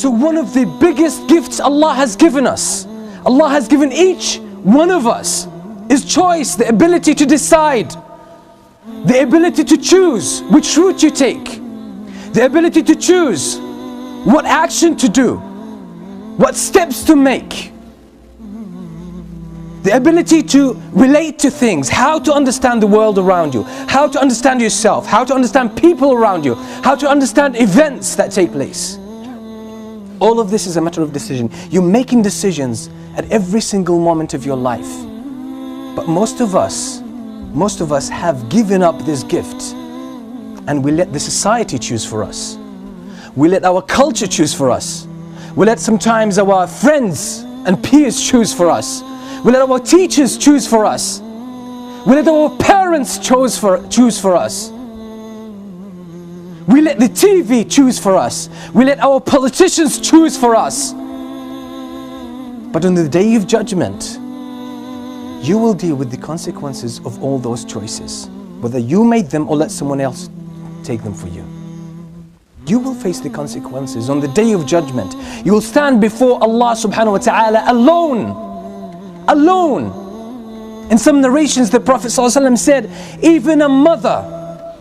So one of the biggest gifts Allah has given us, Allah has given each one of us, is choice, the ability to decide, the ability to choose which route you take, the ability to choose what action to do, what steps to make, the ability to relate to things, how to understand the world around you, how to understand yourself, how to understand people around you, how to understand events that take place. All of this is a matter of decision. You're making decisions at every single moment of your life. But most of us have given up this gift, and we let the society choose for us. We let our culture choose for us. We let sometimes our friends and peers choose for us. We let our teachers choose for us. We let our parents choose for us. We let the TV choose for us. We let our politicians choose for us. But on the day of judgment, you will deal with the consequences of all those choices, whether you made them or let someone else take them for you. You will face the consequences on the day of judgment. You will stand before Allah subhanahu wa ta'ala alone. In some narrations, the Prophet ﷺ said, even a mother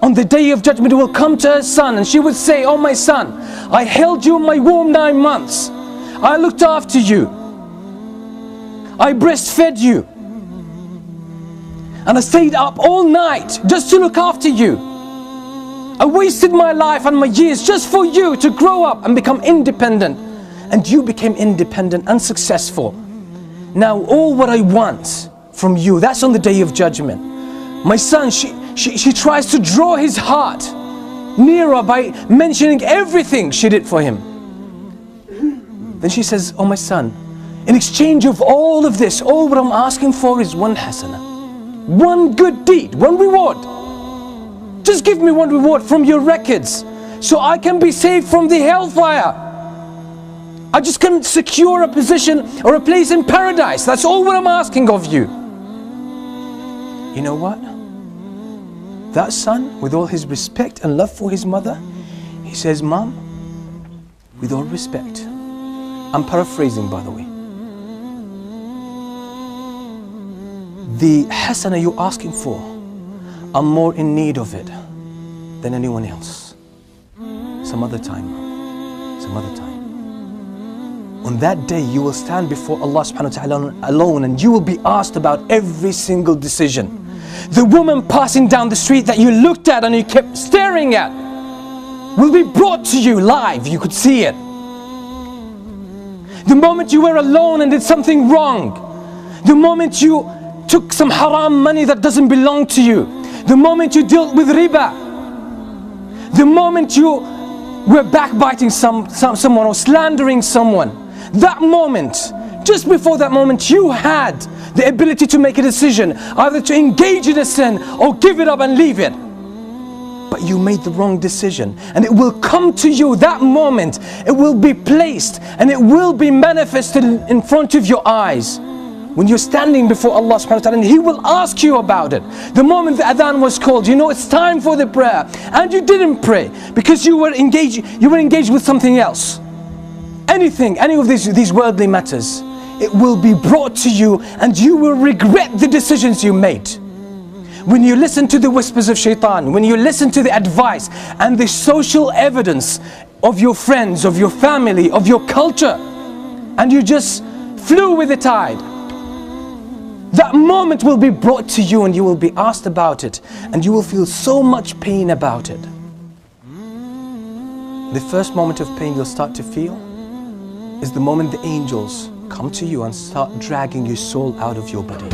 on the day of judgment will come to her son and she would say, "Oh my son, I held you in my womb 9 months. I looked after you. I breastfed you. And I stayed up all night just to look after you. I wasted my life and my years just for you to grow up and become independent. And you became independent and successful. Now all what I want from you," that's on the day of judgment. My son, she tries to draw his heart nearer by mentioning everything she did for him. Then she says, "Oh my son, in exchange of all of this, all what I'm asking for is one hasana, one good deed, one reward. Just give me one reward from your records so I can be saved from the hellfire. I just can secure a position or a place in paradise. That's all what I'm asking of you." You know what? That son, with all his respect and love for his mother, he says, "Mom, with all respect," I'm paraphrasing by the way, "the hasana you're asking for, I'm more in need of it than anyone else. Some other time, some other time." On that day you will stand before Allah subhanahu wa ta'ala alone, and you will be asked about every single decision. The woman passing down the street that you looked at and you kept staring at will be brought to you live, you could see it. The moment you were alone and did something wrong, the moment you took some haram money that doesn't belong to you, the moment you dealt with riba, the moment you were backbiting someone or slandering someone, that moment, just before that moment, you had the ability to make a decision, either to engage in a sin or give it up and leave it. But you made the wrong decision, and it will come to you that moment. It will be placed and it will be manifested in front of your eyes when you're standing before Allah subhanahu wa ta'ala, and He will ask you about it. The moment the adhan was called, you know it's time for the prayer, and you didn't pray because you were engaged with something else. Any of these worldly matters, it will be brought to you and you will regret the decisions you made. When you listen to the whispers of shaitan, when you listen to the advice and the social evidence of your friends, of your family, of your culture, and you just flew with the tide, that moment will be brought to you and you will be asked about it, and you will feel so much pain about it. The first moment of pain you'll start to feel is the moment the angels come to you and start dragging your soul out of your body.